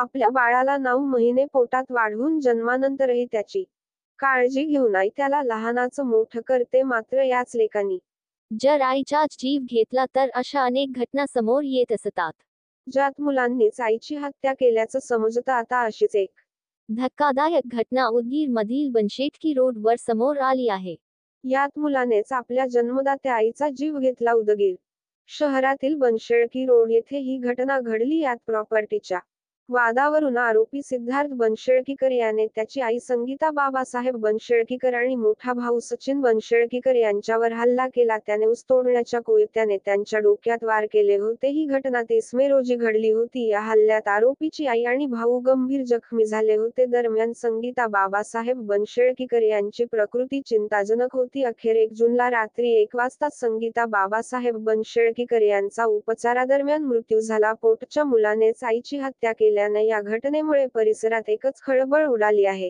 आपल्या बाळाला 9 महिने पोटात वाढवून जन्मानंतरही त्याची काळजी घेऊन आई त्याला लहानाचं मोठं करते. मात्र याच लेकांनी जर आईचाच जीव घेतला तर अशा अनेक घटना समोर येत असतात. ज्यात मुलांनीच आईची हत्या केल्याचं समजतं. आता अशीच एक धक्कादायक घटना उदगीरमधील बनशेटकी रोडवर समोर आली आहे. यात मुलानेच आपल्या जन्मदात्या आईचा जीव घेतला. उदगीर शहरातील बनशेळकी रोड येथे ही घटना घडली. यात प्रॉपर्टीच्या वादावरून आरोपी सिद्धार्थ बनशेळकीकर याने त्याची आई संगीता बाबासाहेब बनशेळकीकर आणि मोठा भाऊ सचिन बनशेळकीकर यांच्यावर हल्ला केला. त्याने ऊस तोडण्याच्या कोयत्याने त्यांच्या डोक्यात वार केले होते. ही घटना 30 मे रोजी घडली होती. या हल्ल्यात आरोपीची आई आणि भाऊ गंभीर जखमी झाले होते. दरम्यान संगीता बाबासाहेब बनशेळकीकर यांची प्रकृती चिंताजनक होती. अखेर 1 जूनला रात्री 1 वाजता संगीता बाबासाहेब बनशेळकीकर यांचा उपचारादरम्यान मृत्यू झाला. पोटच्या मुलानेच आईची हत्या केल्याने या घटनेमुळे परिसरात एकच खळबळ उडाली आहे.